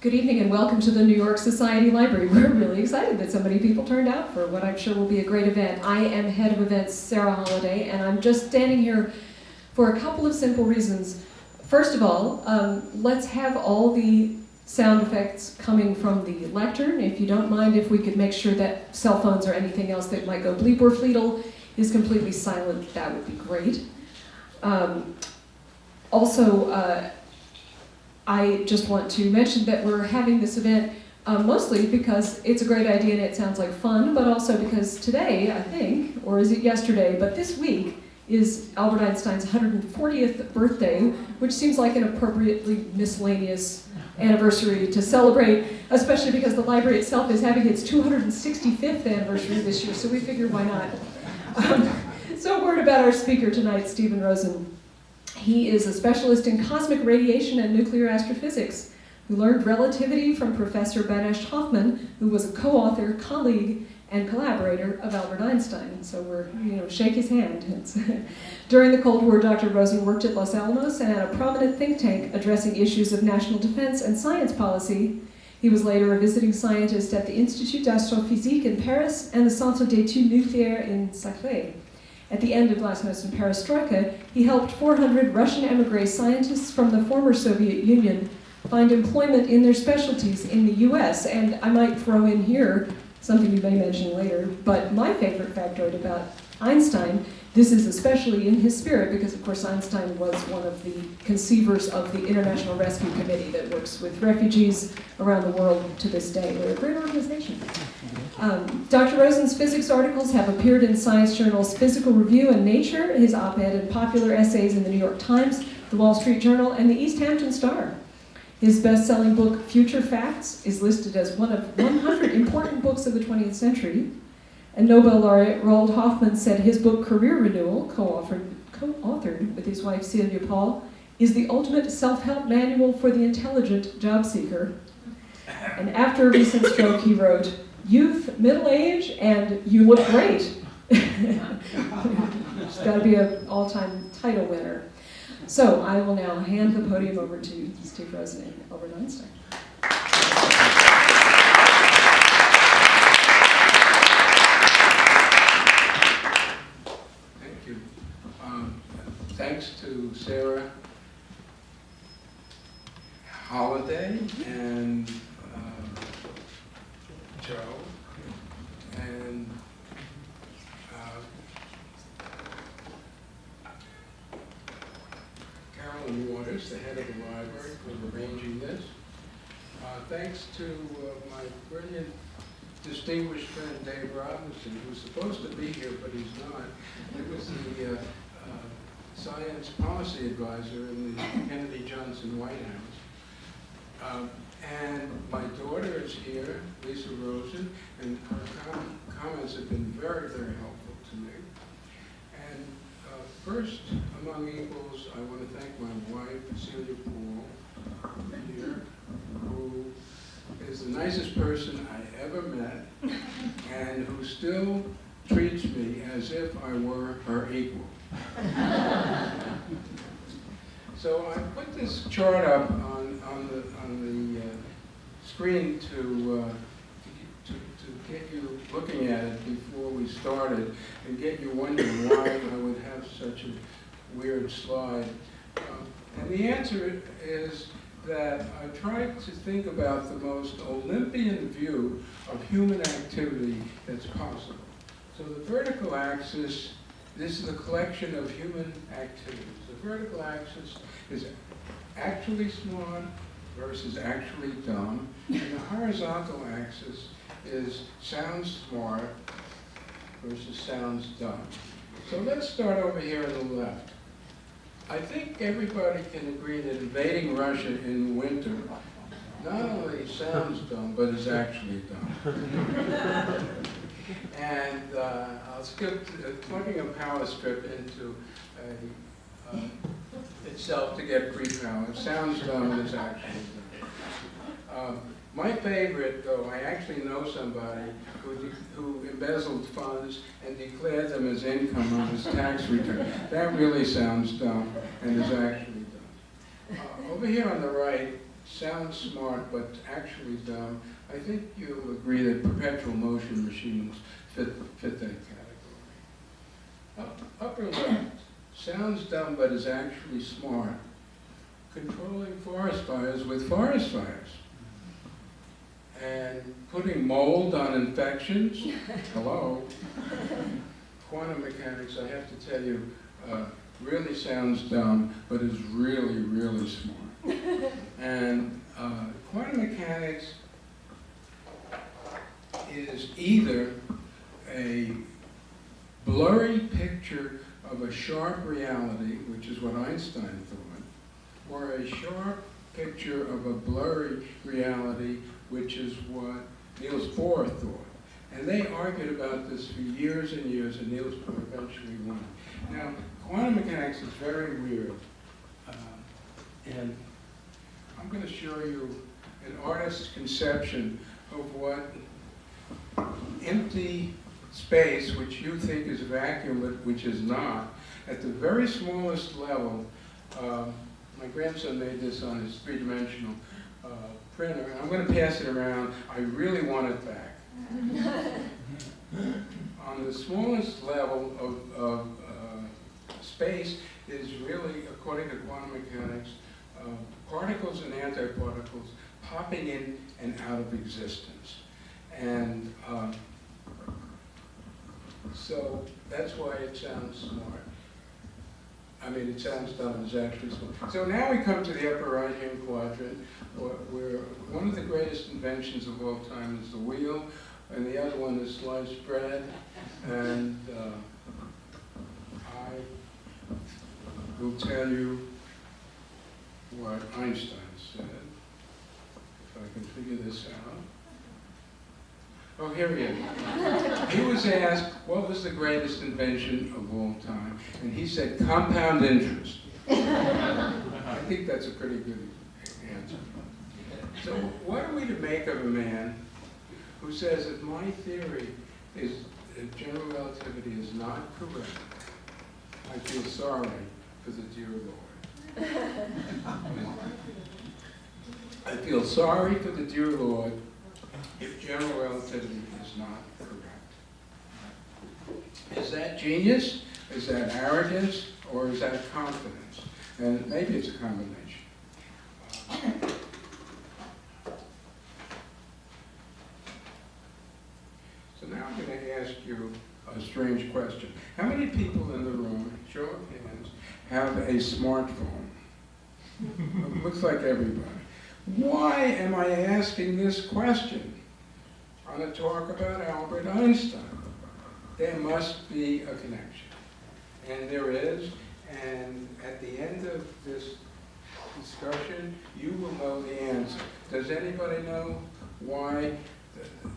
Good evening and welcome to the New York Society Library. We're really excited that so many people turned out for what I'm sure will be a great event. I am head of events, Sarah Holliday, and I'm just standing here for a couple of simple reasons. First of all, let's have all the sound effects coming from the lectern. If you don't mind, if we could make sure that cell phones or anything else that might go bleep or fleetle is completely silent, that would be great. I just want to mention that we're having this event mostly because it's a great idea and it sounds like fun, but also because today, I think, or is it yesterday, but this week is Albert Einstein's 140th birthday, which seems like an appropriately miscellaneous anniversary to celebrate, especially because the library itself is having its 265th anniversary this year, so we figured why not. So a word about our speaker tonight, Stephen Rosen. He is a specialist in cosmic radiation and nuclear astrophysics, who learned relativity from Professor Banesh Hoffman, who was a co-author, colleague, and collaborator of Albert Einstein. So we're, shake his hand. During the Cold War, Dr. Rosen worked at Los Alamos and at a prominent think tank addressing issues of national defense and science policy. He was later a visiting scientist at the Institut d'Astrophysique in Paris and the Centre d'études nucléaires in Saclay. At the end of Glasnost and Perestroika, he helped 400 Russian émigré scientists from the former Soviet Union find employment in their specialties in the US. And I might throw in here something you may mention later, but my favorite factoid about Einstein, this is especially in his spirit because, of course, Einstein was one of the conceivers of the International Rescue Committee that works with refugees around the world to this day. They're a great organization. Dr. Rosen's physics articles have appeared in science journals Physical Review and Nature, his op-ed and popular essays in the New York Times, the Wall Street Journal, and the East Hampton Star. His best-selling book, Future Facts, is listed as one of 100 important books of the 20th century. And Nobel laureate Roald Hoffman said his book, Career Renewal, co-authored with his wife Celia Paul, is the ultimate self-help manual for the intelligent job seeker. And after a recent stroke, he wrote, "Youth, middle age, and you look great." It's got to be an all-time title winner. So I will now hand the podium over to Steve Rosen and Albert Einstein. Thank you. Thanks to Sarah Holliday and Joe and Carolyn Waters, the head of the library, for arranging this. Thanks to my brilliant, distinguished friend Dave Robinson, who's supposed to be here, but he's not. He was the science policy advisor in the Kennedy Johnson White House. And my daughter is here, Lisa Rosen, and her comments have been very, very helpful to me. And first, among equals, I want to thank my wife, Celia Paul, here, who is the nicest person I ever met, and who still treats me as if I were her equal. So I put this chart up on the screen to get you looking at it before we started and get you wondering why I would have such a weird slide. And the answer is that I tried to think about the most Olympian view of human activity that's possible. So the vertical axis, this is a collection of human activities. The vertical axis is actually smart versus actually dumb, and the horizontal axis is sounds smart versus sounds dumb. So let's start over here on the left. I think everybody can agree that invading Russia in winter not only sounds dumb, but is actually dumb. And I'll skip plugging a power strip into itself to get free power. It sounds dumb, but it's actually dumb. My favorite, though, I actually know somebody who embezzled funds and declared them as income on his tax return. That really sounds dumb and is actually dumb. Over here on the right, sounds smart but actually dumb. I think you'll agree that perpetual motion machines fit that category. Upper left, sounds dumb but is actually smart. Controlling forest fires with forest fires. And putting mold on infections. Hello. Quantum mechanics, I have to tell you, really sounds dumb, but is really, really smart. And quantum mechanics is either a blurry picture of a sharp reality, which is what Einstein thought, or a sharp picture of a blurry reality, which is what Niels Bohr thought. And they argued about this for years and years, and Niels Bohr eventually won. Now, quantum mechanics is very weird. And I'm going to show you an artist's conception of what empty space, which you think is vacuum, but which is not, at the very smallest level. My grandson made this on his three-dimensional printer, and I'm going to pass it around. I really want it back. On the smallest level of space is really, according to quantum mechanics, particles and antiparticles popping in and out of existence. And so that's why it sounds smart. I mean, it sounds dumb, and it's actually smart. So now we come to the upper right-hand quadrant, where one of the greatest inventions of all time is the wheel, and the other one is sliced bread. And I will tell you what Einstein said, if I can figure this out. Oh, here he is. He was asked, what was the greatest invention of all time? And he said, compound interest. I think that's a pretty good answer. So what are we to make of a man who says that my theory is that general relativity is not correct? I feel sorry for the dear Lord. I feel sorry for the dear Lord if general relativity is not correct. Is that genius? Is that arrogance? Or is that confidence? And maybe it's a combination. So now I'm going to ask you a strange question. How many people in the room, show of hands, have a smartphone? It looks like everybody. Why am I asking this question on a talk about Albert Einstein? There must be a connection. And there is. And at the end of this discussion, you will know the answer. Does anybody know why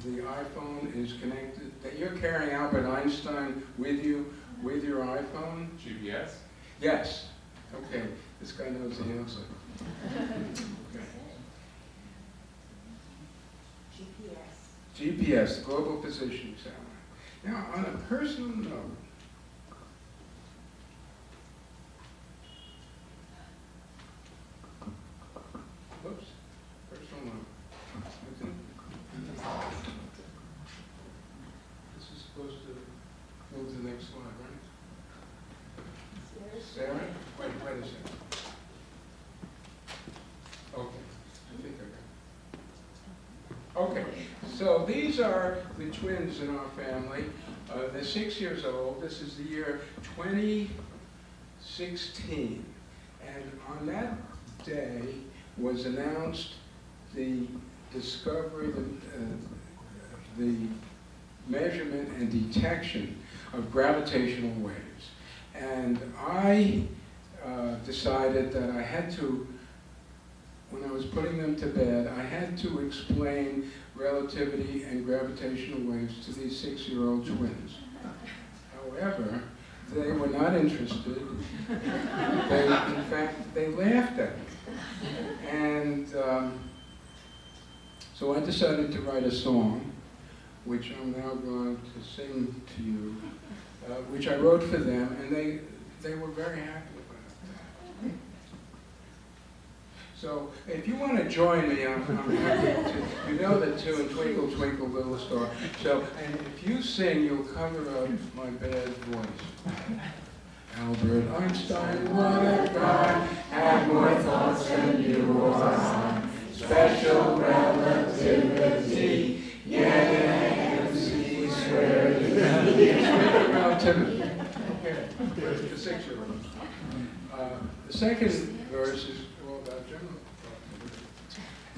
the iPhone is connected? That you're carrying Albert Einstein with you, with your iPhone? GPS? Yes. Okay, this guy knows the answer. Okay. GPS, Global Positioning Satellite. Now, on a personal note, whoops, personal note. I think this is supposed to move to the next slide, right? Sarah? Wait a second. Okay, I think I got it. Okay, so these are the twins in our family. They're 6 years old. This is the year 2016. And on that day was announced the discovery, the measurement and detection of gravitational waves. And I decided that I had to, when I was putting them to bed, I had to explain relativity and gravitational waves to these 6-year-old twins. However, they were not interested. In fact, they laughed at me. And So I decided to write a song, which I'm now going to sing to you, which I wrote for them, and they were very happy about that. So if you want to join me, I'm happy to. You know the tune, Twinkle Twinkle Little Star. So, and if you sing, you'll cover up my bad voice. Albert Einstein, what a guy, had more thoughts than you or I. Special relativity, yet it is squared. Relativity. Okay, the 6-year-old. The second verse is all about general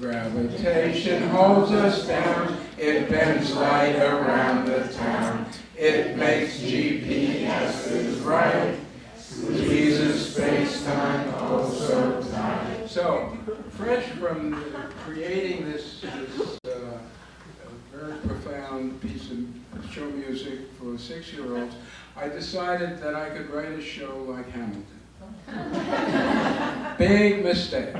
relativity. Gravitation holds us down, it bends light around the town. It makes GPSs right, squeezes space-time oh so tight. So, fresh from creating this very profound piece of show music for 6-year-olds, I decided that I could write a show like Hamilton. Big mistake.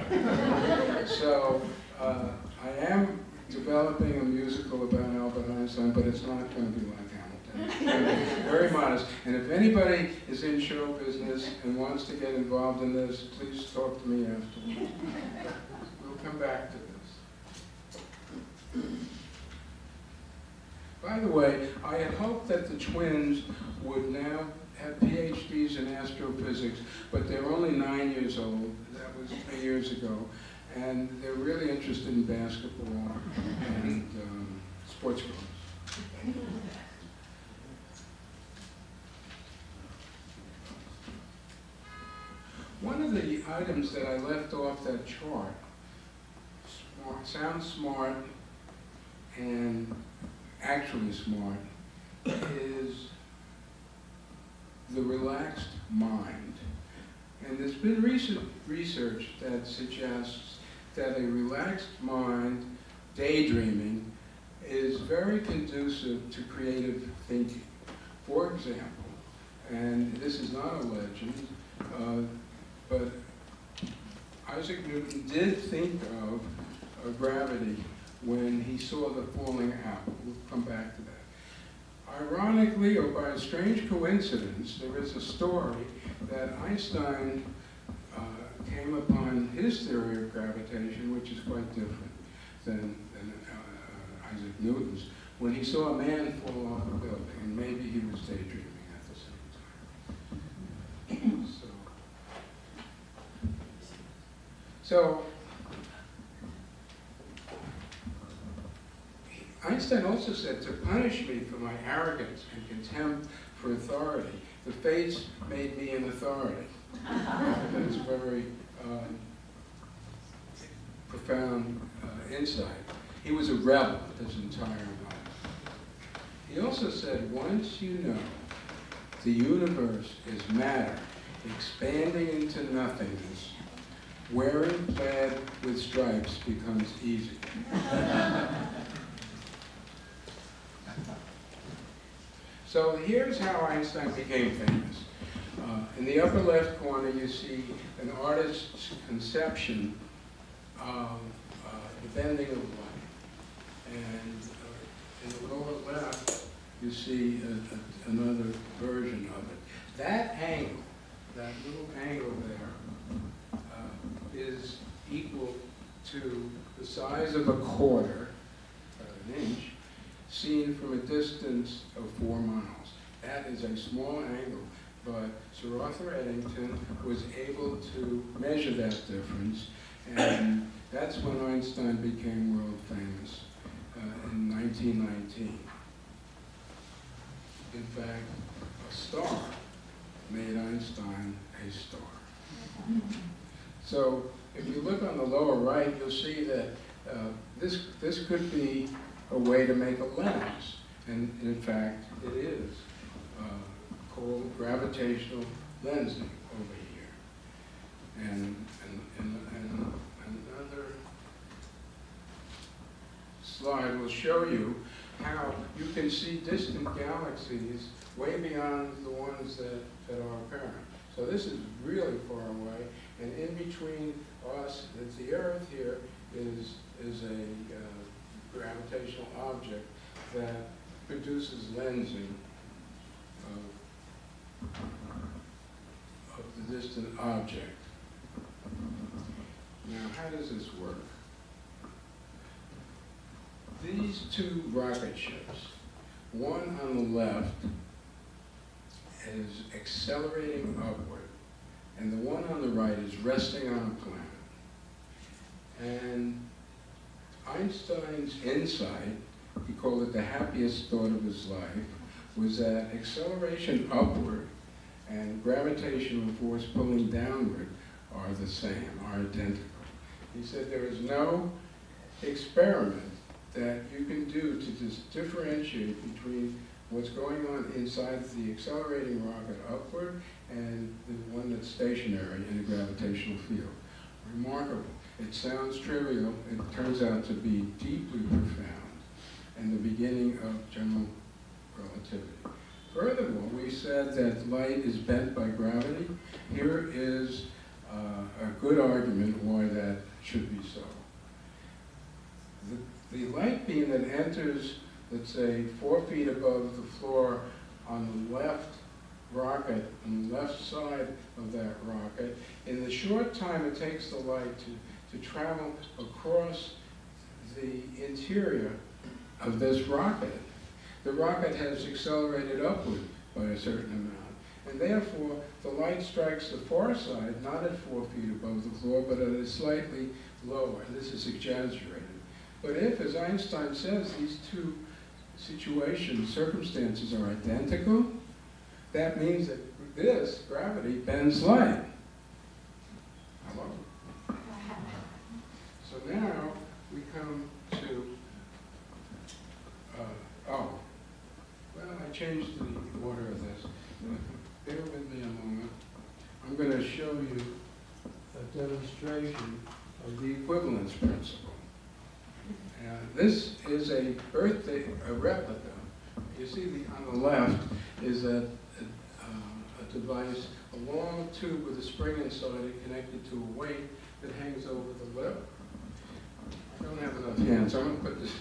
So, I am developing a musical about Albert Einstein, but it's not going to be like Hamilton. Very modest. And if anybody is in show business and wants to get involved in this, please talk to me afterwards. We'll come back to this. By the way, I had hoped that the twins would now have PhDs in astrophysics, but they're only 9 years old. That was 3 years ago. And they're really interested in basketball and sports clubs. One of the items that I left off that chart, sounds smart and actually smart, is the relaxed mind. And there's been recent research that suggests that a relaxed mind, daydreaming, is very conducive to creative thinking. For example, and this is not a legend, but Isaac Newton did think of gravity when he saw the falling apple. We'll come back to that. Ironically, or by a strange coincidence, there is a story that Einstein came upon his theory of gravitation, which is quite different than Isaac Newton's, when he saw a man fall off a building, and maybe he was daydreaming at the same time. So Einstein also said, to punish me for my arrogance and contempt for authority, the fates made me an authority. That's a very profound insight. He was a rebel his entire life. He also said, once you know the universe is matter expanding into nothingness, wearing plaid with stripes becomes easy. So here's how Einstein became famous. In the upper left corner, you see an artist's conception of the bending of light. And in the lower left, you see another version of it. That angle, that little angle there, is equal to the size of a quarter, an inch, seen from a distance of 4 miles. That is a small angle, but Sir Arthur Eddington was able to measure that difference, and that's when Einstein became world famous in 1919. In fact, a star made Einstein a star. So if you look on the lower right, you'll see that this could be a way to make a lens. And in fact, it is called gravitational lensing over here. And another slide will show you how you can see distant galaxies way beyond the ones that are apparent. So this is really far away, and in between us, it's the Earth here, is a gravitational object that produces lensing of the distant object. Now, how does this work? These two rocket ships, one on the left is accelerating upward, and the one on the right is resting on a planet. And Einstein's insight, he called it the happiest thought of his life, was that acceleration upward and gravitational force pulling downward are the same, are identical. He said there is no experiment that you can do to just differentiate between what's going on inside the accelerating rocket upward and the one that's stationary in a gravitational field. Remarkable. It sounds trivial. It turns out to be deeply profound and the beginning of general relativity. Furthermore, we said that light is bent by gravity. Here is a good argument why that should be so. The light beam that enters, let's say, 4 feet above the floor on the left rocket, on the left side of that rocket, in the short time it takes the light to travel across the interior of this rocket, the rocket has accelerated upward by a certain amount. And therefore, the light strikes the far side, not at 4 feet above the floor, but at a slightly lower. This is exaggerated. But if, as Einstein says, these two situations, circumstances are identical, that means that this, gravity, bends light. Hello? So now we come to, I changed the order of this. Bear with me a moment. I'm going to show you a demonstration of the equivalence principle. This is a replica. You see on the left is a device, a long tube with a spring inside it connected to a weight that hangs over the lip. I don't have enough hands, so I'm going to put this.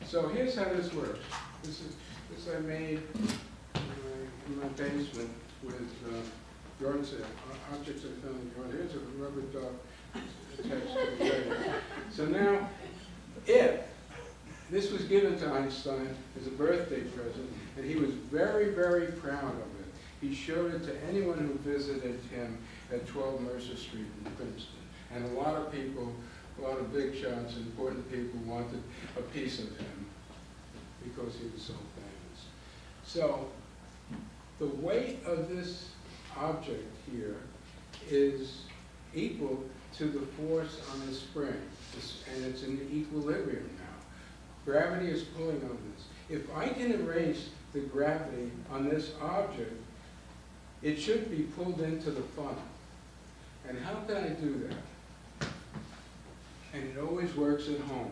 So here's how this works. This I made in my basement with yard sale, objects I found in the yard. Here's a rubber duck attached to the blade. So now, if this was given to Einstein as a birthday present, and he was very, very proud of it. He showed it to anyone who visited him at 12 Mercer Street in Princeton. And a lot of people, a lot of big shots, important people wanted a piece of him because he was so famous. So the weight of this object here is equal to the force on the spring, and it's in equilibrium now. Gravity is pulling on this. If I can erase the gravity on this object, it should be pulled into the funnel. And how can I do that? And it always works at home.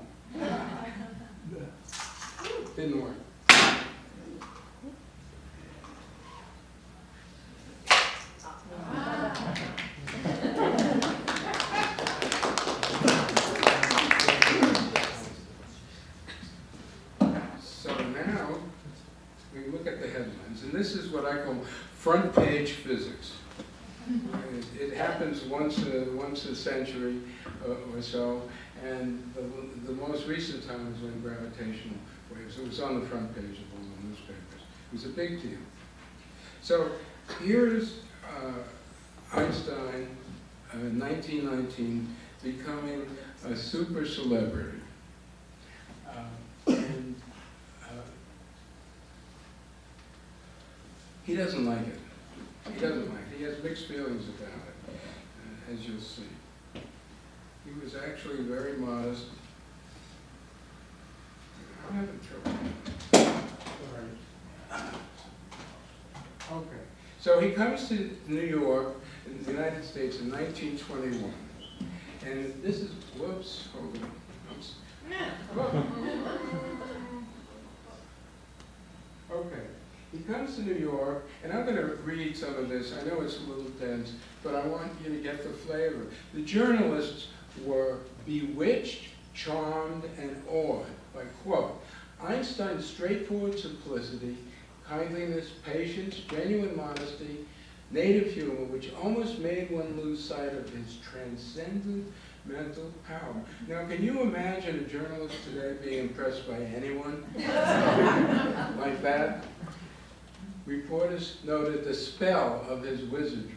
Didn't work. So now we look at the headlines, and this is what I call front page physics. It happens once a century or so, and the most recent time was when gravitational waves. It was on the front page of all the newspapers. It was a big deal. So here's Einstein, 1919, becoming a super celebrity. He doesn't like it. He doesn't like it. He has mixed feelings about it, as you'll see. He was actually very modest. I'm having trouble. Sorry. Okay. So he comes to New York, in the United States, in 1921. And this is, whoops, hold on. Okay. He comes to New York, and I'm going to read some of this. I know it's a little dense, but I want you to get the flavor. The journalists were bewitched, charmed, and awed by, quote, Einstein's straightforward simplicity, kindliness, patience, genuine modesty, native humor, which almost made one lose sight of his transcendent mental power. Now, can you imagine a journalist today being impressed by anyone like that? Reporters noted the spell of his wizardry,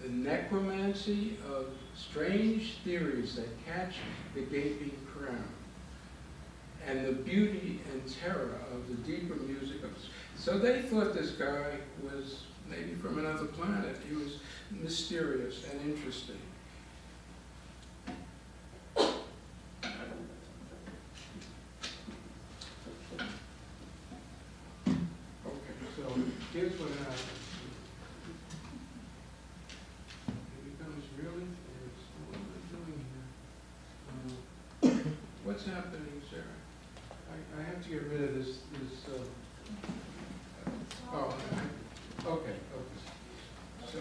the necromancy of strange theories that catch the gaping crowd, and the beauty and terror of the deeper music of. So they thought this guy was maybe from another planet. He was mysterious and interesting. Here's what happens. It becomes really, what am I doing here? What's happening, Sarah? I have to get rid of this, okay. So,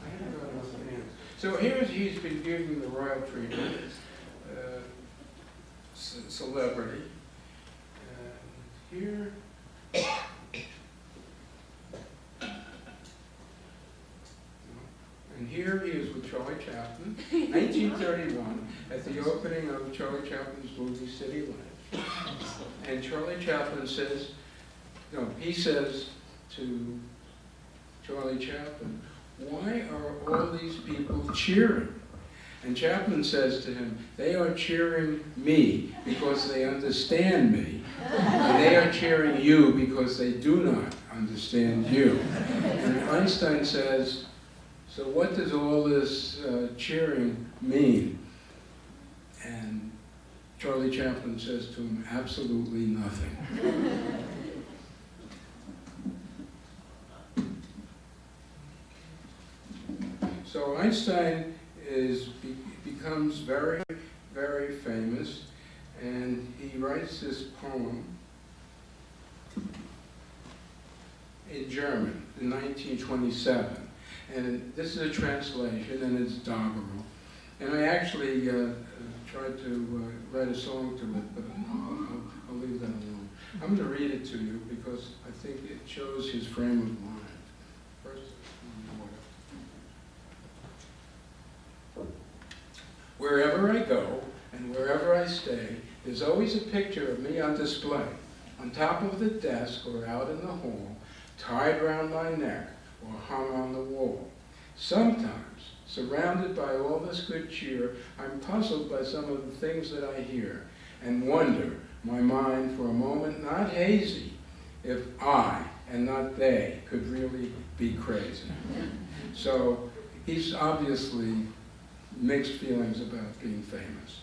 I haven't got enough hands. So he's been given the royal treatment, celebrity. Here, and here he is with Charlie Chaplin, 1931, at the opening of Charlie Chaplin's movie City Lights. And Charlie Chaplin says, he says to Charlie Chaplin, why are all these people cheering? And Chaplin says to him, they are cheering me because they understand me. And they are cheering you because they do not understand you. And Einstein says, so what does all this cheering mean? And Charlie Chaplin says to him, absolutely nothing. So Einstein becomes very, very famous, and he writes this poem in German in 1927. And this is a translation, and it's doggerel. And I actually tried to write a song to it, but I'll leave that alone. I'm going to read it to you because I think it shows his frame of mind. First, wherever I go and wherever I stay, there's always a picture of me on display, on top of the desk or out in the hall, tied round my neck or hung on the wall. Sometimes, surrounded by all this good cheer, I'm puzzled by some of the things that I hear and wonder, my mind for a moment not hazy, if I and not they could really be crazy. So he's obviously mixed feelings about being famous.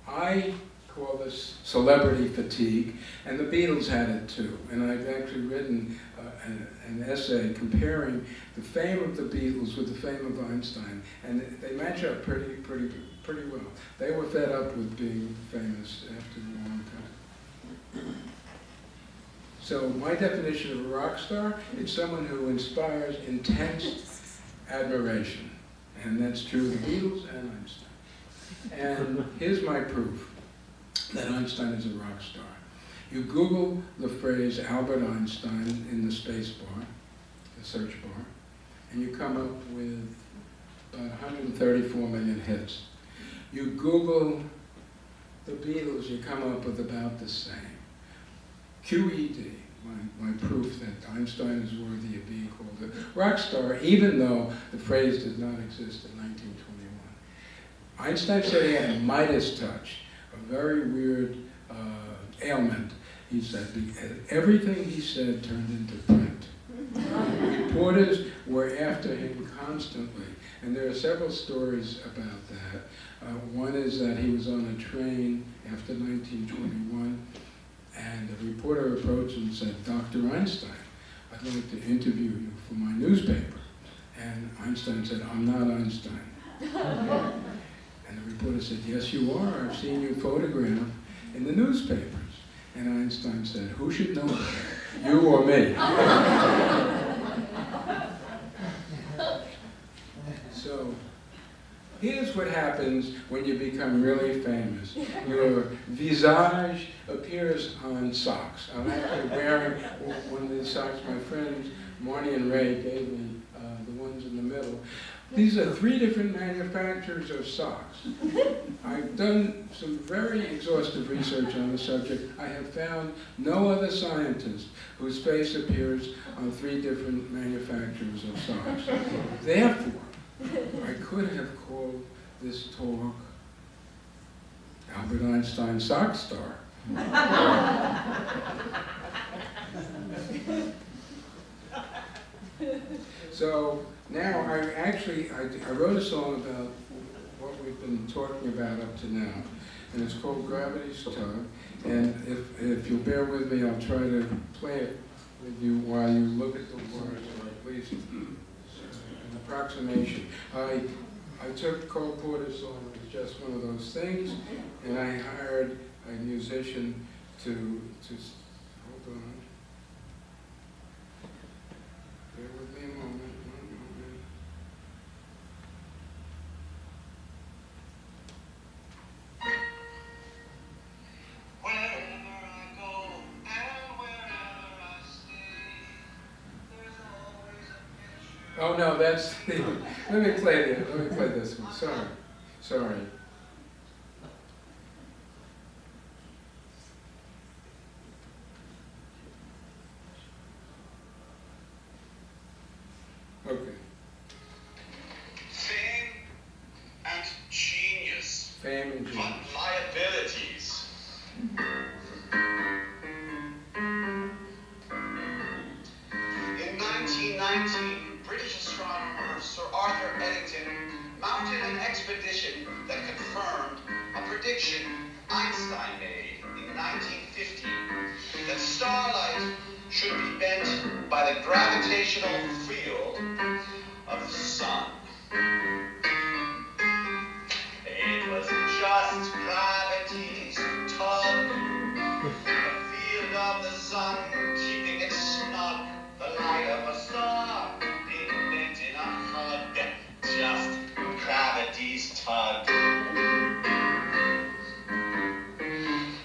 I call this celebrity fatigue, and the Beatles had it too. And I've actually written an essay comparing the fame of the Beatles with the fame of Einstein, and they match up pretty well. They were fed up with being famous after a long time. So my definition of a rock star is someone who inspires intense admiration, and that's true of the Beatles and Einstein. And here's my proof that Einstein is a rock star. You Google the phrase Albert Einstein in the space bar, the search bar, and you come up with about 134 million hits. You Google the Beatles, you come up with about the same. QED, my proof that Einstein is worthy of being called a rock star, even though the phrase did not exist in 1921. Einstein said he had a Midas touch, a very weird ailment. He said everything he said turned into print. Reporters were after him constantly, and there are several stories about that. One is that he was on a train after 1921, and a reporter approached him and said, Dr. Einstein, I'd like to interview you for my newspaper. And Einstein said, I'm not Einstein. And the reporter said, yes, you are. I've seen you photographed in the newspapers. And Einstein said, who should know better, you or me? So, here's what happens when you become really famous. Your visage appears on socks. I'm actually wearing one of these socks. My friends Marnie and Ray gave me the ones in the middle. These are 3 different manufacturers of socks. I've done some very exhaustive research on the subject. I have found no other scientist whose face appears on 3 different manufacturers of socks. Therefore, I could have called this talk Albert Einstein Sock Star. So now I wrote a song about what we've been talking about up to now, and it's called Gravity's Tug. And if you'll bear with me, I'll try to play it with you while you look at the words, or at least an approximation. I took Cole Porter's song as just one of those things, and I hired a musician to hold on. Bear with me a moment, one moment. Wherever I go and wherever I stay, there's always a picture. Oh no, that's the, let me play this one. Sorry. Okay. Fame and genius. Fame and genius. But liabilities. In 1919, British astronomer Sir Arthur Eddington mounted an expedition that confirmed a prediction Einstein made in 1950 that starlight should be bent by the gravitational field of the sun. It was just gravity's tug, the field of the sun keeping it snug, the light of a star being bent in a hug, just gravity's tug.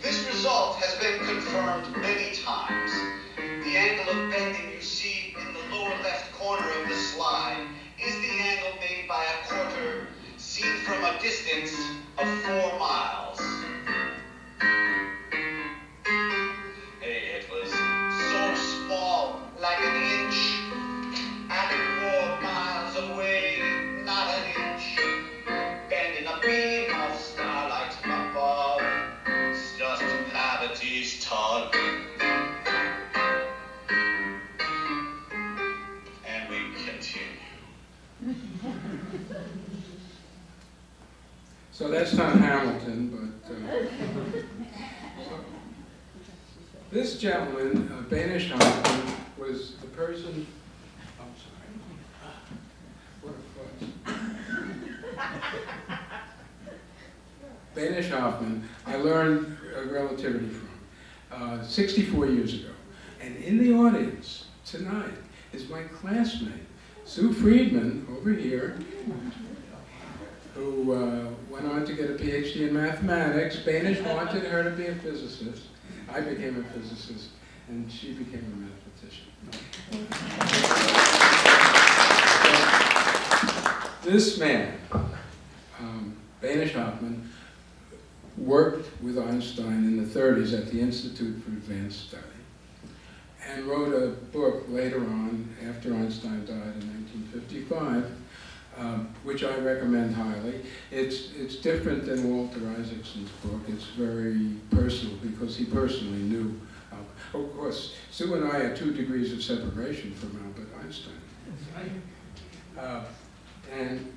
This result has been confirmed many times. The angle of bending you see in the lower left corner of the slide is the angle made by a quarter seen from a distance of 4 miles. It was so small, like an inch, at 4 miles away, not an inch, bending a beam of starlight above, it's just gravity's tug. So that's not Hamilton, but this gentleman, Banish Hoffman, was the person. I'm sorry. What a fuss. Banish Hoffman, I learned relativity from 64 years ago, and in the audience tonight is my classmate Sue Friedman over here, who went on to get a PhD in mathematics. Banish wanted her to be a physicist. I became a physicist, and she became a mathematician. This man, Banish Hoffman, worked with Einstein in the 30s at the Institute for Advanced Study, and wrote a book later on, after Einstein died in 1955, which I recommend highly. It's different than Walter Isaacson's book. It's very personal because he personally knew. Of course, Sue and I are 2 degrees of separation from Albert Einstein. And,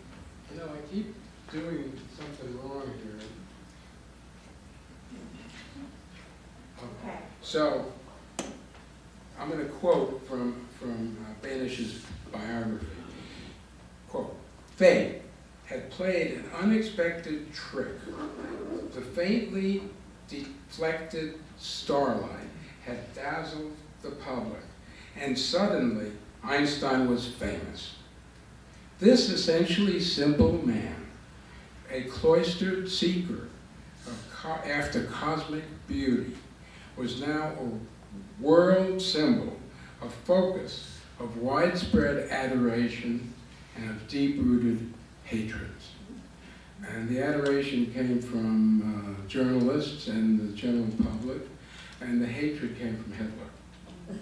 you know, I keep doing something wrong here. Okay. So, I'm going to quote from Banish's biography. Quote, "Fate had played an unexpected trick to faintly deflected starlight had dazzled the public, and suddenly Einstein was famous. This essentially simple man, a cloistered seeker after cosmic beauty, was now a world symbol, a focus of widespread adoration and of deep-rooted hatreds. And the adoration came from journalists and the general public, and the hatred came from Hitler,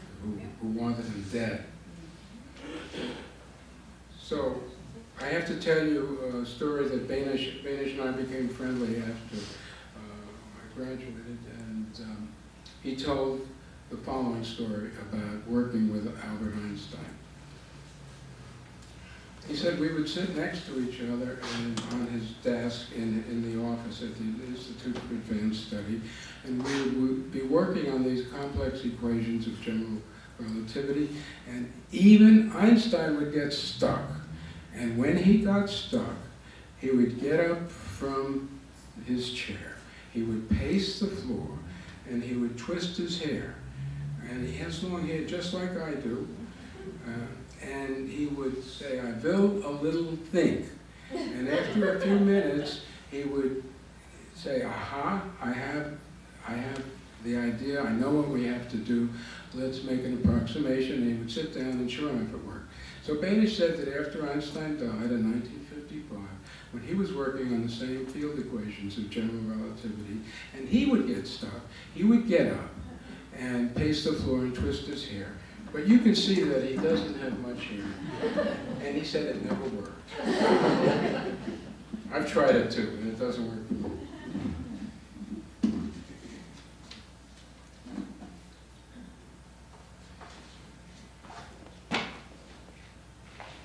who wanted him dead. So I have to tell you a story that Banish and I became friendly after I graduated, and he told the following story about working with Albert Einstein. He said we would sit next to each other on his desk in the office at the Institute for Advanced Study, and we would be working on these complex equations of general relativity, and even Einstein would get stuck. And when he got stuck, he would get up from his chair, he would pace the floor, and he would twist his hair. And he has long hair, just like I do. And he would say, "I will a little think." And after a few minutes, he would say, "Aha, I have the idea, I know what we have to do, let's make an approximation." And he would sit down, and sure enough, it worked. So Banish said that after Einstein died in 1955, when he was working on the same field equations of general relativity, and he would get stuck, he would get up and pace the floor and twist his hair. But you can see that he doesn't have much hair. And he said it never worked. I've tried it too, and it doesn't work for me.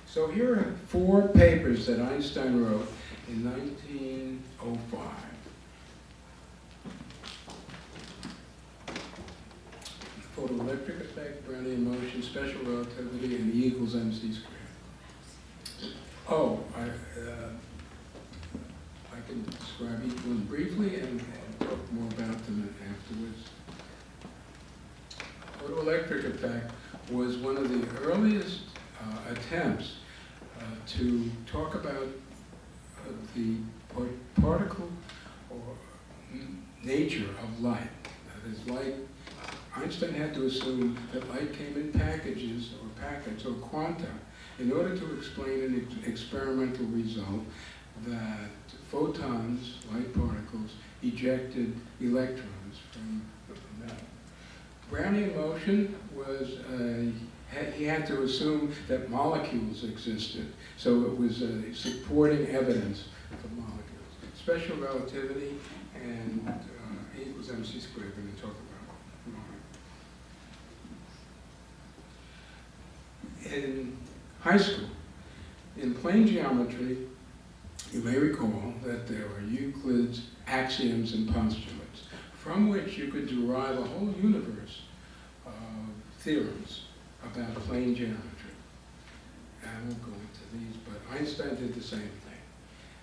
So here are 4 papers that Einstein wrote in 1905. Photoelectric effect, Brownian motion, special relativity, and E equals mc squared. Oh, I can describe each one briefly and talk more about them afterwards. Photoelectric effect was one of the earliest attempts to talk about the particle or nature of light. That is, light. Einstein had to assume that light came in packages or packets or quanta in order to explain an experimental result that photons, light particles, ejected electrons from the metal. Brownian motion was, he had to assume that molecules existed, so it was supporting evidence for molecules. Special relativity and E equals mc squared, we're going to talk about. In high school, in plane geometry, you may recall that there were Euclid's axioms and postulates, from which you could derive a whole universe of theorems about plane geometry. I won't go into these, but Einstein did the same thing.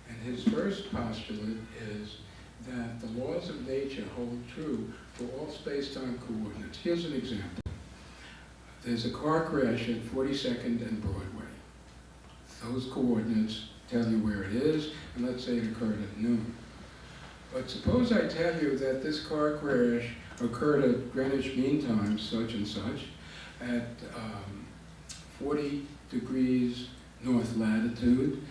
And his first postulate is that the laws of nature hold true for all space-time coordinates. Here's an example. There's a car crash at 42nd and Broadway. Those coordinates tell you where it is, and let's say it occurred at noon. But suppose I tell you that this car crash occurred at Greenwich Mean Time, such and such, at 40 degrees north latitude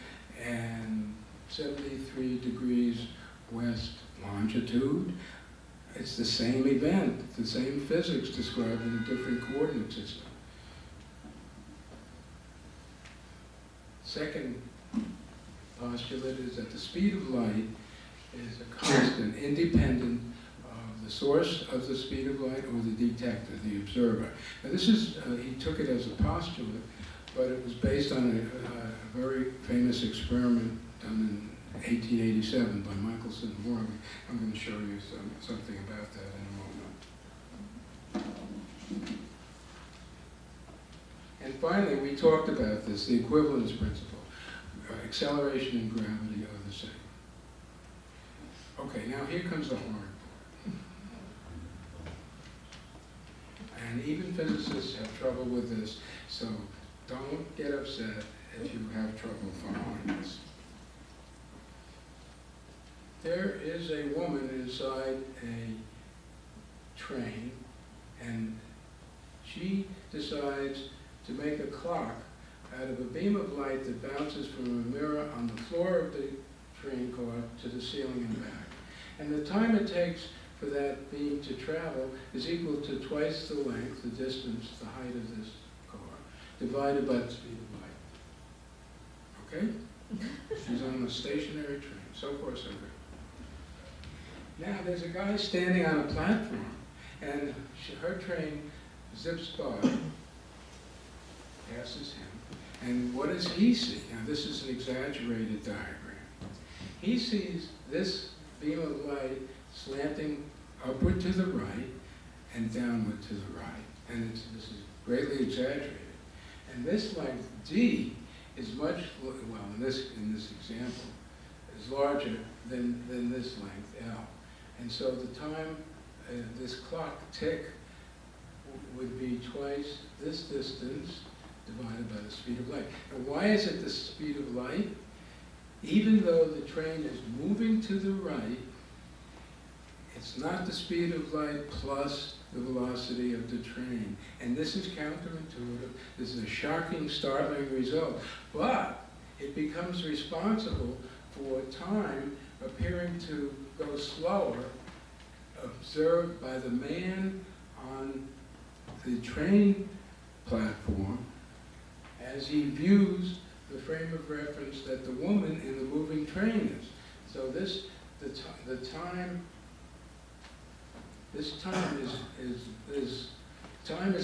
and 73 degrees west longitude. It's the same event, the same physics described in a different coordinate system. Second postulate is that the speed of light is a constant, independent of the source of the speed of light or the detector, the observer. Now this is, he took it as a postulate, but it was based on a very famous experiment done in 1887 by Michelson and Morley. I'm going to show you something about that in a moment. And finally, we talked about this, the equivalence principle. Acceleration and gravity are the same. Okay, now here comes the hard part. physicists have trouble with this, so don't get upset if you have trouble following this. There is a woman inside a train, and she decides to make a clock out of a beam of light that bounces from a mirror on the floor of the train car to the ceiling and back. And the time it takes for that beam to travel is equal to twice the length, the distance, the height of this car, divided by the speed of light. Okay? She's on a stationary train. So far, so good. Now, there's a guy standing on a platform, and her train zips by, passes him, and what does he see? Now, this is an exaggerated diagram. He sees this beam of light slanting upward to the right and downward to the right, and this is greatly exaggerated. And this length, D, is much, well, in this example, is larger than this length, L. And so the time, this clock tick would be twice this distance divided by the speed of light. And why is it the speed of light? Even though the train is moving to the right, it's not the speed of light plus the velocity of the train. And this is counterintuitive. This is a shocking, startling result. But it becomes responsible for time appearing to go slower, observed by the man on the train platform as he views the frame of reference that the woman in the moving train is. So this time is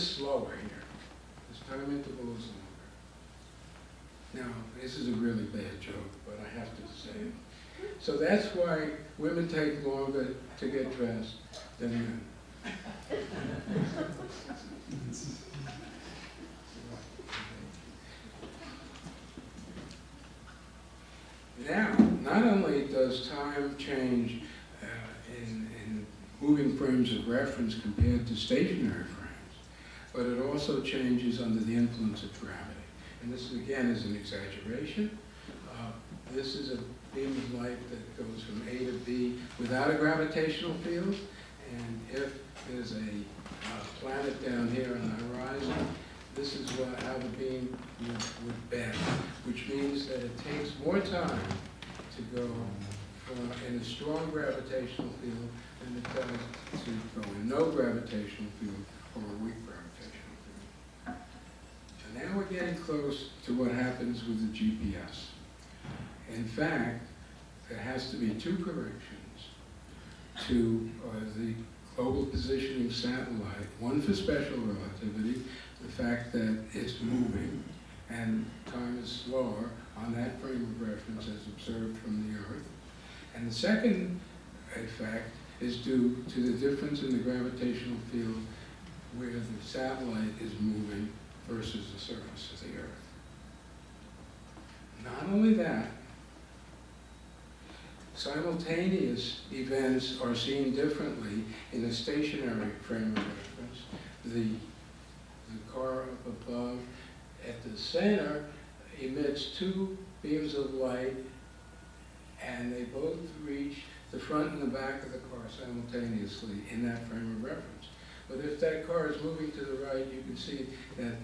slower here. This time interval is longer. Now, this is a really bad joke, but I have to say it. So that's why women take longer to get dressed than men. Now, not only does time change in moving frames of reference compared to stationary frames, but it also changes under the influence of gravity. And this, again, is an exaggeration. This is a beam of light that goes from A to B without a gravitational field. And if there's a planet down here on the horizon, this is how the beam would bend, which means that it takes more time to go in a strong gravitational field than it does to go in no gravitational field or a weak gravitational field. And now we're getting close to what happens with the GPS. In fact, there has to be two corrections to the global positioning satellite, one for special relativity, the fact that it's moving and time is slower on that frame of reference as observed from the Earth. And the second effect is due to the difference in the gravitational field where the satellite is moving versus the surface of the Earth. Not only that, simultaneous events are seen differently in a stationary frame of reference. The car up above at the center emits two beams of light, and they both reach the front and the back of the car simultaneously in that frame of reference. But if that car is moving to the right, you can see that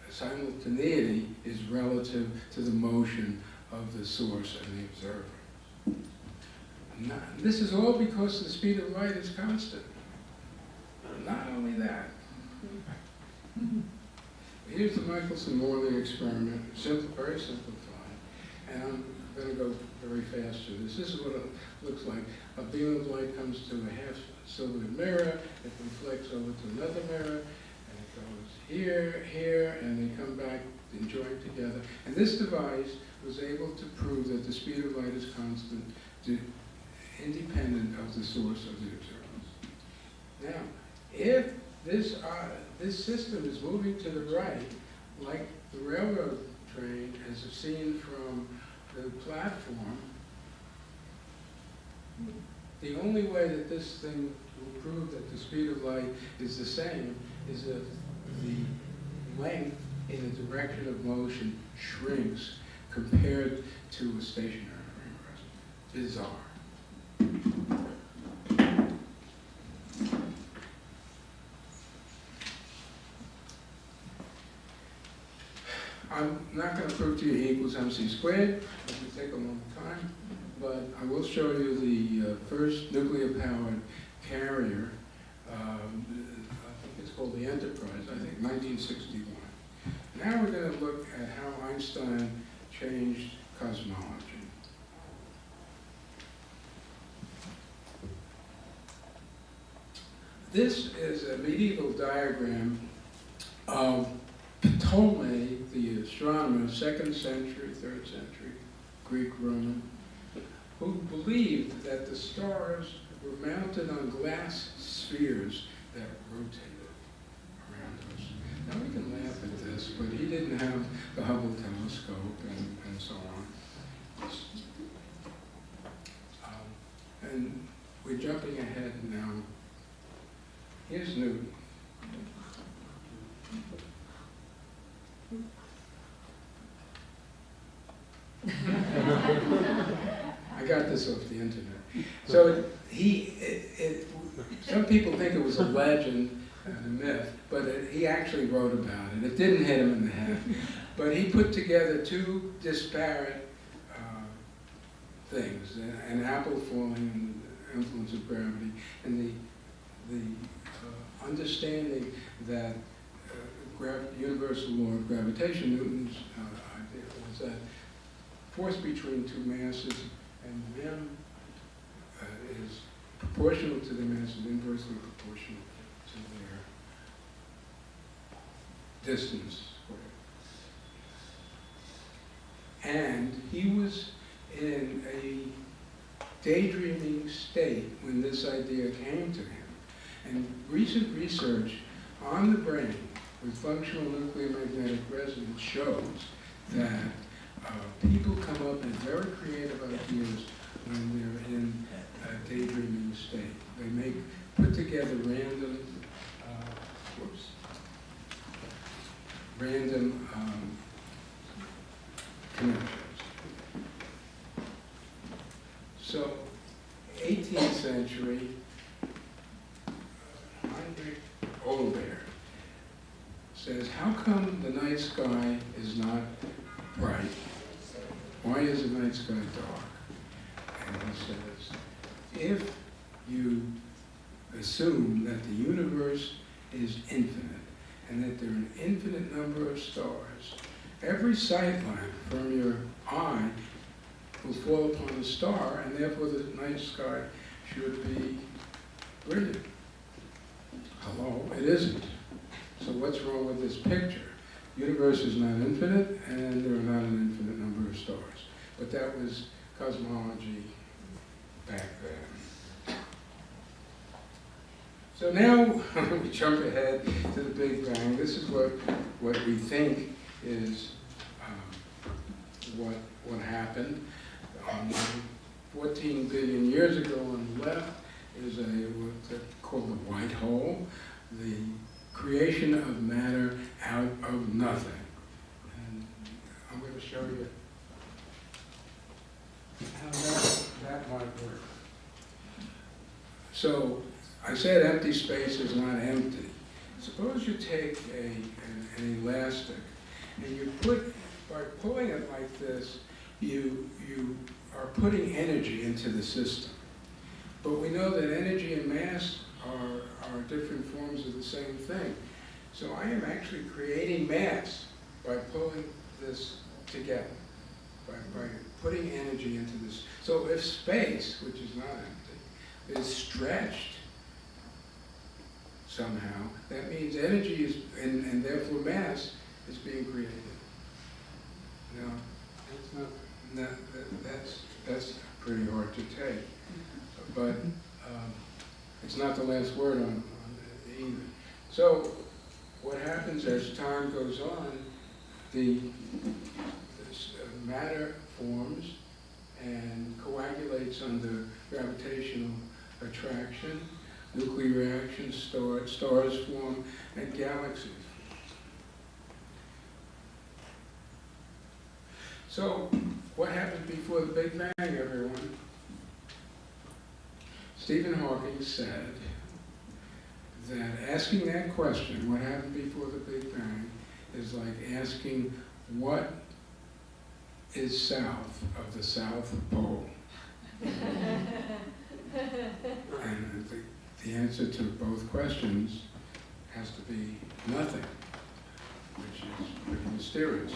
simultaneity is relative to the motion of the source and the observer. This is all because the speed of light is constant. Not only that. Here's the Michelson-Morley experiment, very simplified. And I'm going to go very fast through this. This is what it looks like. A beam of light comes to a half-silvered mirror, it reflects over to another mirror, and it goes here, here, and they come back and join together. And this device was able to prove that the speed of light is constant, independent of the source of the observance. Now, if this system is moving to the right, like the railroad train as seen from the platform, the only way that this thing will prove that the speed of light is the same is if the length in the direction of motion shrinks compared to a stationary frame of reference. Bizarre. I'm not going to prove to you E equals mc squared. It would take a long time. But I will show you the first nuclear-powered carrier. I think it's called the Enterprise, I think 1961. Now we're going to look at how Einstein changed cosmology. This is a medieval diagram of Ptolemy, the astronomer, 2nd century, 3rd century, Greek, Roman, who believed that the stars were mounted on glass spheres that rotated around us. Now we can laugh at this, but he didn't have the Hubble telescope and so on. And we're jumping ahead now. Here's Newton. I got this off the internet. So some people think it was a legend and a myth, but he actually wrote about it. It didn't hit him in the head. But he put together two disparate things, an apple falling and the influence of gravity, and the understanding that universal law of gravitation, Newton's idea was that force between two masses and them is proportional to the masses, inversely proportional to their distance squared. And he was in a daydreaming state when this idea came to him. And recent research on the brain with functional nuclear magnetic resonance shows that people come up with very creative ideas when they're in a daydreaming state. They put together random connections. So, 18th century, Heinrich Olbert says, how come the night sky is not bright? Why is the night sky dark? And he says, if you assume that the universe is infinite and that there are an infinite number of stars, every sight line from your eye will fall upon a star, and therefore the night sky should be brilliant. Hello, it isn't. So what's wrong with this picture? The universe is not infinite, and there are not an infinite number of stars. But that was cosmology back then. So now we jump ahead to the Big Bang. This is what we think is what happened. 14 billion years ago on the left is what's called the white hole, the creation of matter out of nothing. And I'm going to show you how that might work. So I said empty space is not empty. Suppose you take an elastic and you by pulling it like this, you are putting energy into the system. But we know that energy and mass are different forms of the same thing. So I am actually creating mass by pulling this together, by putting energy into this. So if space, which is not empty, is stretched somehow, that means energy is, and therefore mass is being created. Now, that's pretty hard to take, but it's not the last word on it either. So what happens as time goes on, this matter forms and coagulates under gravitational attraction, nuclear reactions, stars form, and galaxies form. So, what happened before the Big Bang, everyone? Stephen Hawking said that asking that question, what happened before the Big Bang, is like asking what is south of the South Pole. And the answer to both questions has to be nothing, which is pretty mysterious.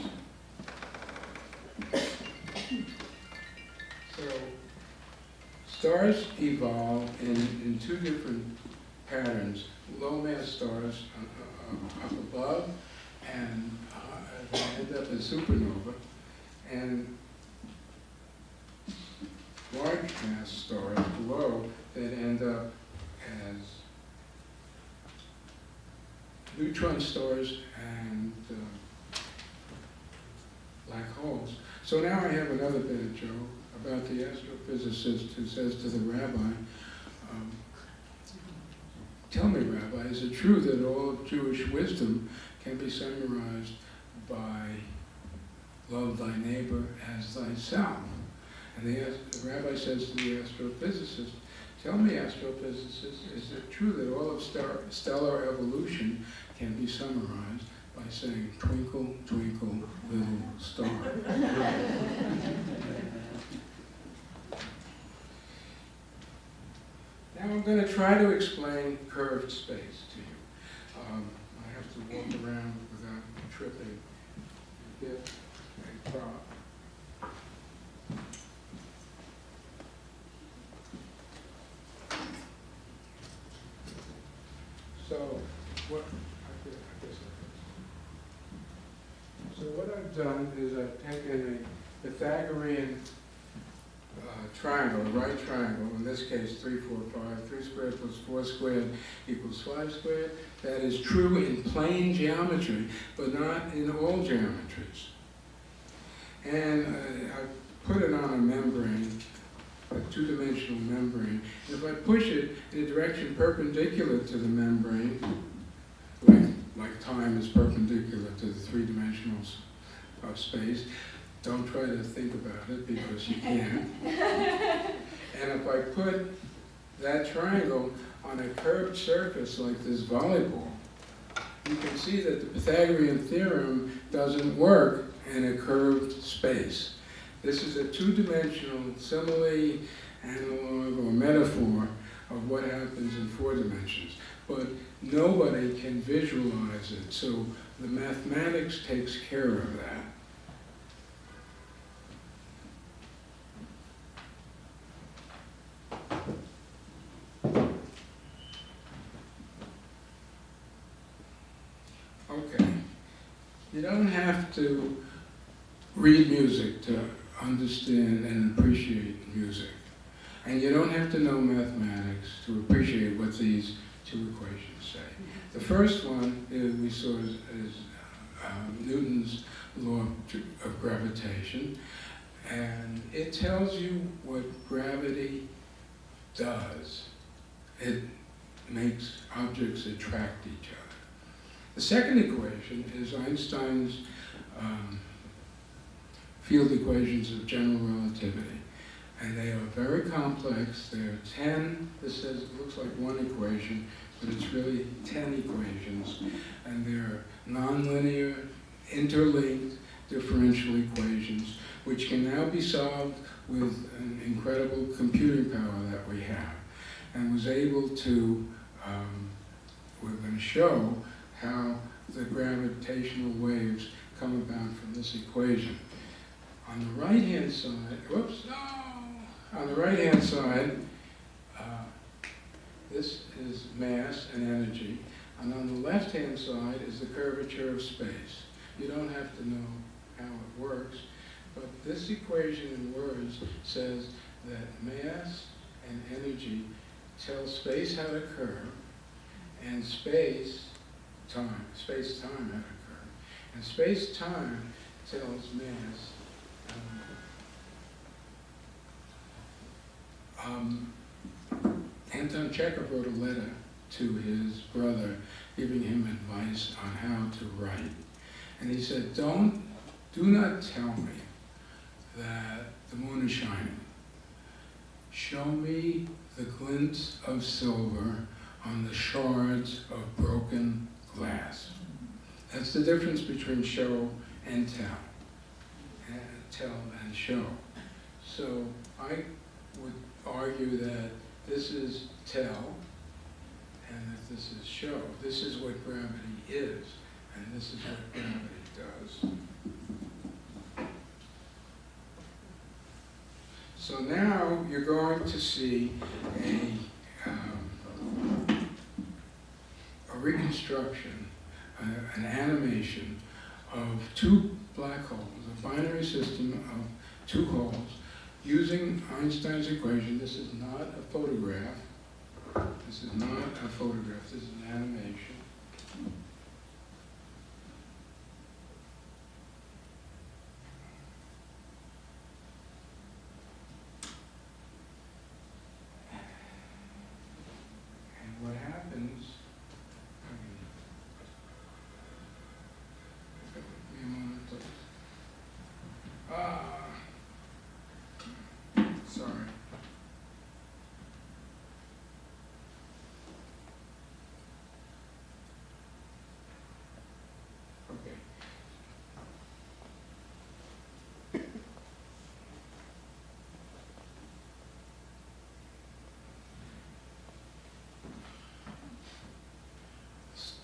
So, stars evolve in two different patterns. Low-mass stars up above, and they end up as supernova, and large-mass stars below that end up as neutron stars and black holes. So now I have another bit of joke about the astrophysicist who says to the rabbi, tell me, Rabbi, is it true that all of Jewish wisdom can be summarized by love thy neighbor as thyself? And the rabbi says to the astrophysicist, tell me, astrophysicist, is it true that all of stellar evolution can be summarized by saying, twinkle, twinkle, little star? Now I'm going to try to explain curved space to you. I have to walk around without tripping and get a prop. So what I've done is I've taken a Pythagorean triangle, a right triangle, in this case 3, 4, 5, 3 squared plus 4 squared equals 5 squared. That is true in plane geometry, but not in all geometries. And I put it on a membrane, a two-dimensional membrane. And if I push it in a direction perpendicular to the membrane, like time is perpendicular to the 3 dimensionals of space, don't try to think about it because you can't. And if I put that triangle on a curved surface like this volleyball, you can see that the Pythagorean theorem doesn't work in a curved space. This is a two-dimensional simile, analog, or metaphor of what happens in 4 dimensions. But nobody can visualize it, so the mathematics takes care of that. Okay. You don't have to read music to understand and appreciate music. And you don't have to know mathematics to appreciate what these two equations say. The first one we saw is Newton's law of gravitation. And it tells you what gravity does. It makes objects attract each other. The second equation is Einstein's field equations of general relativity. And they are very complex. There are 10, this says, it looks like one equation, but it's really 10 equations. And they're nonlinear, interlinked differential equations, which can now be solved with an incredible computing power that we have. And was able to, we're going to show how the gravitational waves come about from this equation. On the right-hand side, whoops, no! On the right-hand side, this is mass and energy. And on the left-hand side is the curvature of space. You don't have to know how it works, but this equation in words says that mass and energy tell space how to curve, and space-time how to curve. And space-time tells mass Anton Chekhov wrote a letter to his brother giving him advice on how to write. And he said, do not tell me that the moon is shining. Show me the glints of silver on the shards of broken glass. That's the difference between show and tell. Tell and show. So I would argue that this is tell and that this is show. This is what gravity is, and this is what gravity does. So now you're going to see a reconstruction, an animation of two black holes, a binary system of two holes, using Einstein's equation. This is not a photograph. This is not a photograph. This is an animation. And what happens, give me a moment, please. Sorry. Okay.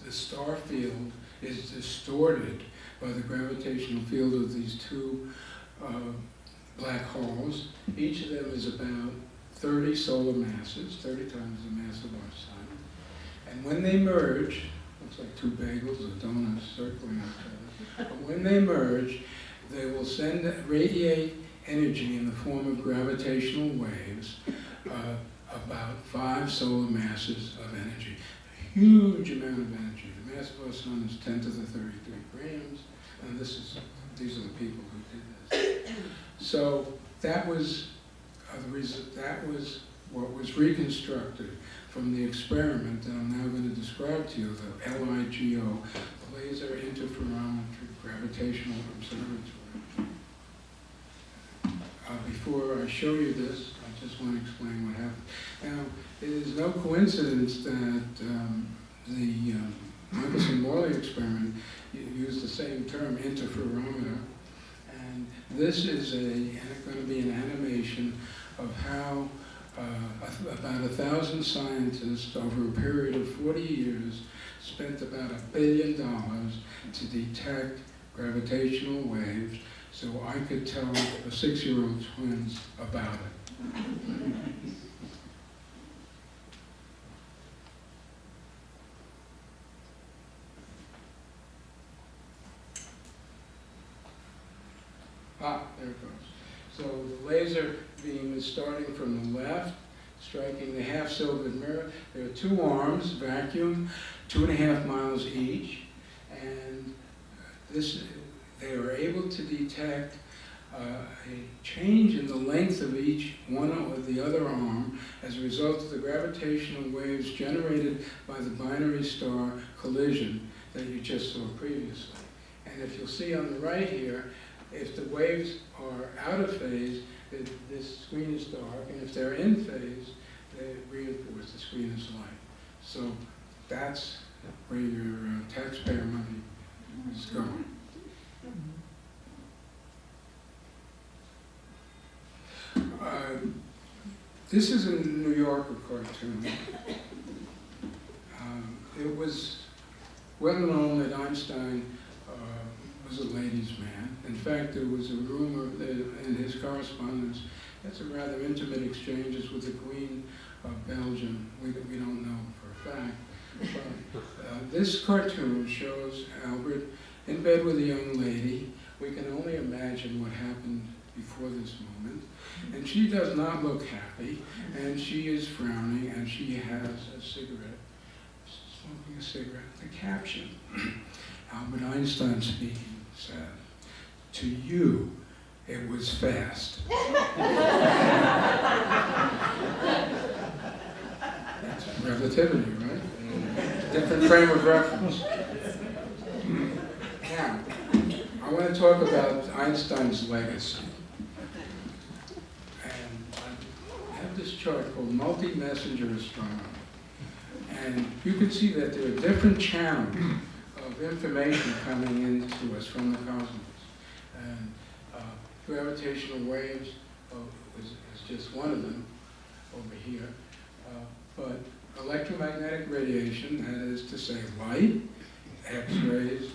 The star field is distorted by the gravitational field of these two black holes. Each of them is about 30 solar masses, 30 times the mass of our sun. And when they merge, looks like two bagels or donuts circling each other, but when they merge, they will radiate energy in the form of gravitational waves, about 5 solar masses of energy. A huge amount of energy. The mass of our sun is 10 to the 33 grams, and these are the people who did this. So that was what was reconstructed from the experiment that I'm now going to describe to you, the LIGO, the Laser Interferometry Gravitational Observatory. Before I show you this, I just want to explain what happened. Now, it is no coincidence that the Michelson-Morley experiment used the same term, interferometer. And this is going to be an animation of how about 1,000 scientists over a period of 40 years spent about $1 billion to detect gravitational waves so I could tell the 6-year-old twins about it. There it goes. So the laser beam is starting from the left, striking the half-silvered mirror. There are two arms, vacuum, 2.5 miles each, and they were able to detect a change in the length of each one or the other arm as a result of the gravitational waves generated by the binary star collision that you just saw previously. And if you'll see on the right here, if the waves are out of phase, this screen is dark, and if they're in phase, they reinforce the screen is light. So that's where your taxpayer money is going. This is a New Yorker cartoon. It was well known that Einstein was a ladies' man. In fact, there was a rumor that in his correspondence, had some rather intimate exchanges with the Queen of Belgium. We don't know for a fact. But this cartoon shows Albert in bed with a young lady. We can only imagine what happened before this moment. And she does not look happy, and she is frowning, and she has a cigarette, smoking a cigarette. The caption, Albert Einstein speaking, said, "To you, it was fast." That's relativity, right? Different frame of reference. Now, I want to talk about Einstein's legacy. chart called multi-messenger astronomy. And you can see that there are different channels of information coming into us from the cosmos. And gravitational waves is just one of them over here. But electromagnetic radiation, that is to say light, X-rays,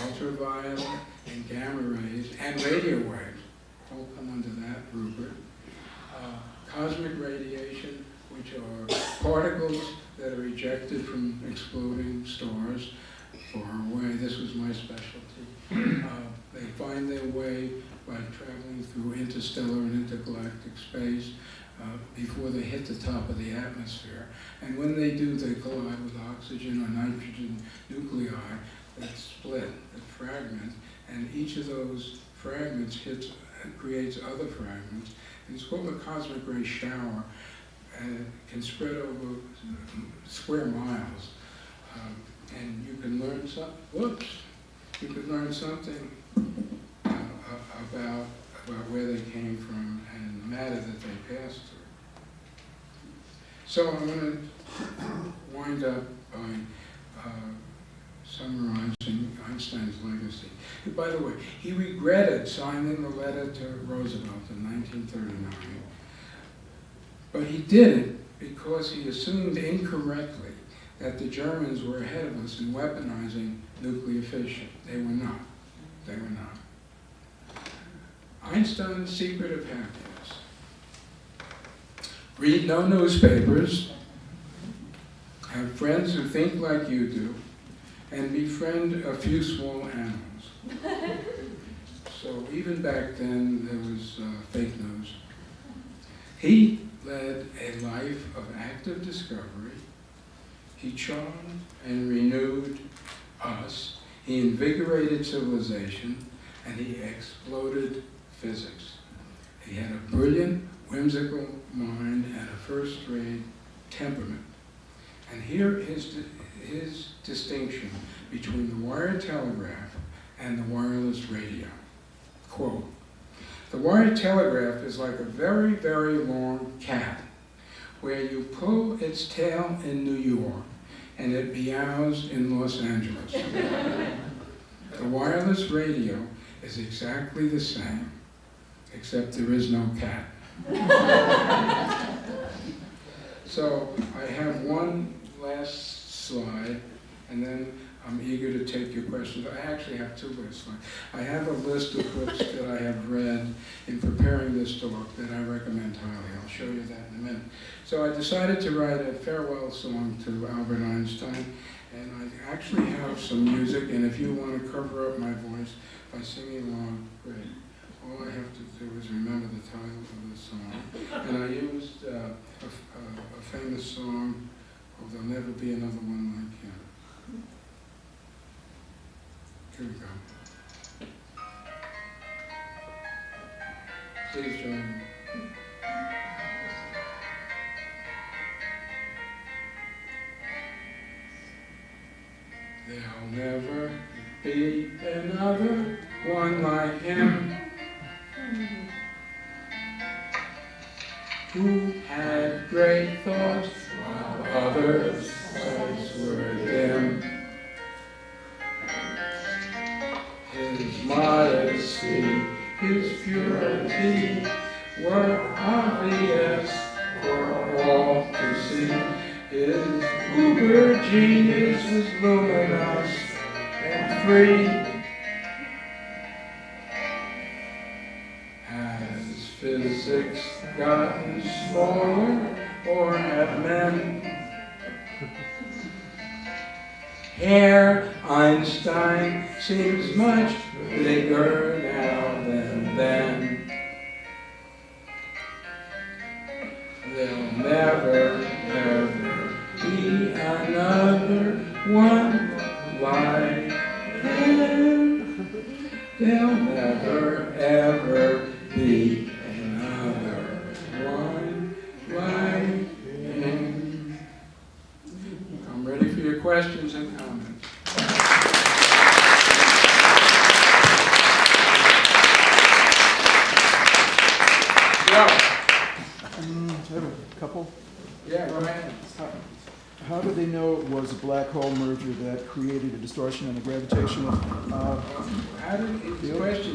ultraviolet, and gamma rays, and radio waves, all come under that rubric. Cosmic radiation, which are particles that are ejected from exploding stars far away. This was my specialty. They find their way by traveling through interstellar and intergalactic space before they hit the top of the atmosphere. And when they do, they collide with oxygen or nitrogen nuclei that split, that fragment, and each of those fragments creates other fragments. And it's called a cosmic ray shower, and it can spread over square miles. And you can learn you can learn something about where they came from and the matter that they passed through. So I'm going to wind up by summarizing Einstein's legacy. And by the way, he regretted signing the letter to Roosevelt in 1939, but he did it because he assumed incorrectly that the Germans were ahead of us in weaponizing nuclear fission. They were not. They were not. Einstein's secret of happiness. Read no newspapers, have friends who think like you do, and befriend a few small animals. So even back then, there was fake news. He led a life of active discovery. He charmed and renewed us. He invigorated civilization, and he exploded physics. He had a brilliant, whimsical mind and a first-rate temperament. And here is his distinction between the wired telegraph and the wireless radio. Quote, "The wired telegraph is like a very, very long cat, where you pull its tail in New York and it meows in Los Angeles. The wireless radio is exactly the same, except there is no cat." So I have one last slide, and then I'm eager to take your questions. I actually have two last slides. I have a list of books that I have read in preparing this talk that I recommend highly. I'll show you that in a minute. So I decided to write a farewell song to Albert Einstein, and I actually have some music, and if you want to cover up my voice by singing along, great. All I have to do is remember the title of the song. And I used a famous song called "There'll Never Be Another One Like Him." Here we go. Please join me. There'll never be another one like him, who had great thoughts while others' sights were dim. His modesty, his purity were obvious for all to see. His uber genius was luminous and free. Has physics gotten smaller, or have men? Herr Einstein seems much bigger now than then. There'll never, ever be another one like him. There'll never, ever be another one like him. I'm ready for your questions and comments. Go. Yeah, go ahead. How did they know it was a black hole merger that created a distortion in the gravitational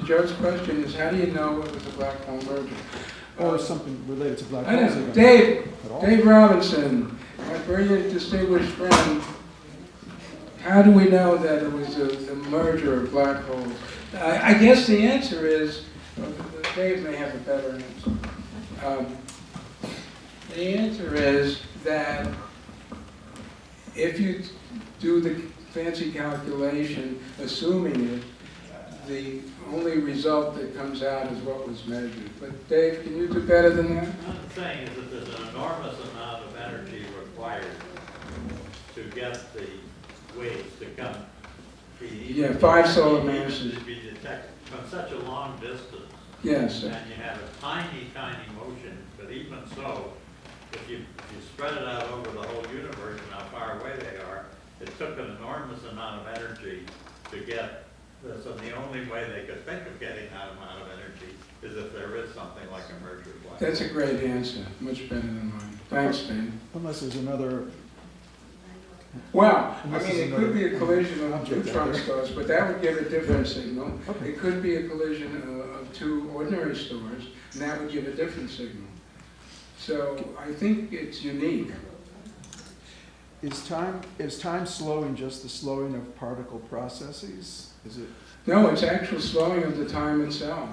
Joe's question is, how do you know it was a black hole merger? or something related to black I holes? know. even? Dave Robinson, my brilliant, distinguished friend. How do we know that it was a merger of black holes? I guess the answer is, Dave may have a better answer. The answer is that if you do the fancy calculation, assuming it, the only result that comes out is what was measured. But Dave, can you do better than that? What I'm saying is that there's an enormous amount of energy required to get the waves to come. Yeah, 5 solar masses. To be detected from such a long distance. Yes. And you have a tiny, tiny motion, but even so, if you spread it out over the whole universe and how far away they are, it took an enormous amount of energy to get this, and the only way they could think of getting that amount of energy is if there is something like a merger of black holes. That's a great answer, much better than mine. Thanks, Dave. Unless there's another. Well, I mean, it could be a collision of neutron stars, but that would give a different signal. Okay. It could be a collision of 2 ordinary stars, and that would give a different signal. So I think it's unique. Is time slowing just the slowing of particle processes? Is it? No, it's actual slowing of the time itself.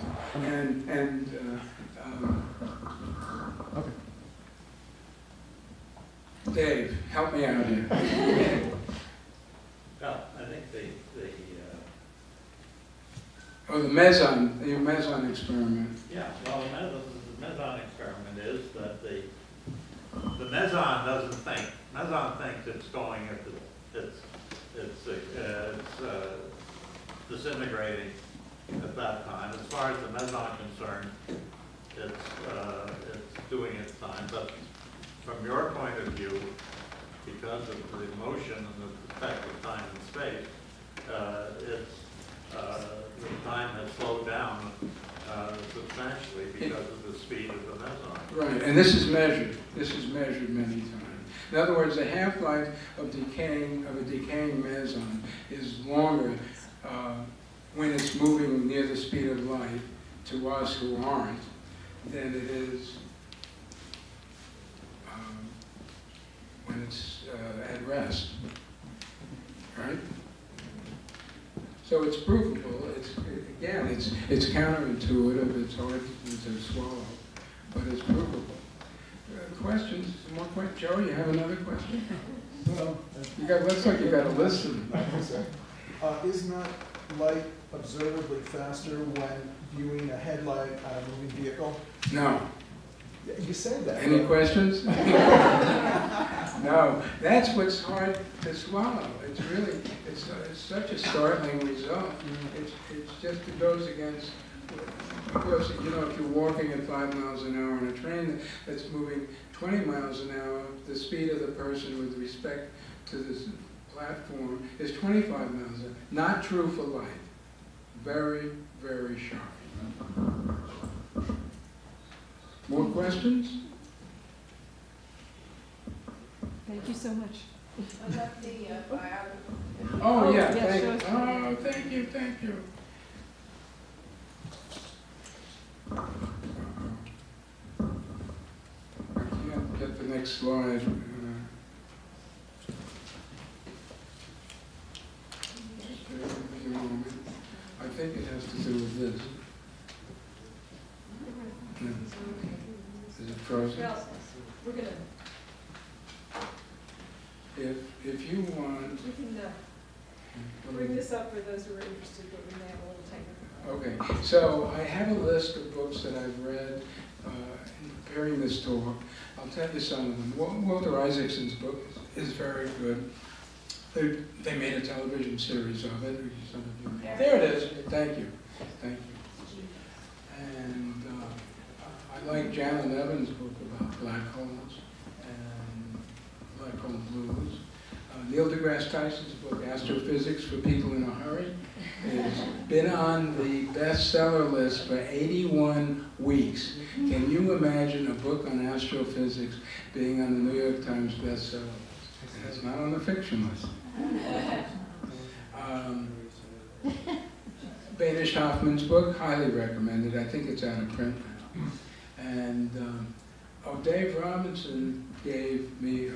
Okay. Dave, help me out here. Well, I think Oh, the meson experiment. yeah, well, the meson experiment is that the meson doesn't think. Meson thinks it's going, it's disintegrating at that time. As far as the meson concerned, it's doing its time. But from your point of view, because of the motion and the effect of time and space, the time has slowed down substantially because of the speed of the meson. Right, and this is measured. This is measured many times. In other words, the half-life of a decaying meson is longer when it's moving near the speed of light to us who aren't than it is when it's at rest. Right? So it's provable. It's counterintuitive. It's hard to swallow, but it's provable. Questions? More questions? Joe, you have another question? Well, Looks like you got a listen. Is not light observably faster when viewing a headlight on a moving vehicle? No. You said that. Any questions? No. That's what's hard to swallow. It's really, it's such a startling result. It goes against, of course, you know, if you're walking at 5 miles an hour on a train that's moving 20 miles an hour, the speed of the person with respect to this platform is 25 miles an hour. Not true for light. Very, very sharp. More questions? Thank you so much. About the biography. Oh, yeah, thank you. Thank you. I can't get the next slide. Just bear with me a moment. I think it has to do with this. No. Is it frozen? Well, we're going to, If you want, we can bring this up for those who are interested, but we may have a little technical. Okay, so I have a list of books that I've read in preparing this talk. I'll tell you some of them. Walter Isaacson's book is very good. They made a television series of it. Some of you may. There it is. Thank you. Thank you. And I like Janet Evans' book about black holes and black hole blues. The Neil deGrasse Tyson's book, Astrophysics for People in a Hurry, has been on the bestseller list for 81 weeks. Can you imagine a book on astrophysics being on the New York Times bestseller list? It's not on the fiction list. Banish Hoffman's book, highly recommended. I think it's out of print now. And Dave Robinson gave me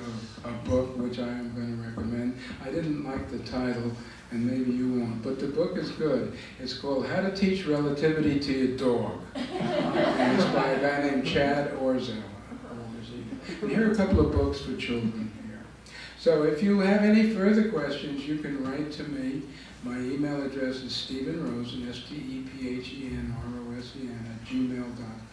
a book which I am going to recommend. I didn't like the title, and maybe you won't, but the book is good. It's called How to Teach Relativity to Your Dog. And it's by a guy named Chad Orzel. And here are a couple of books for children here. So if you have any further questions, you can write to me. My email address is Stephen Rosen, StephenRosen, @gmail.com.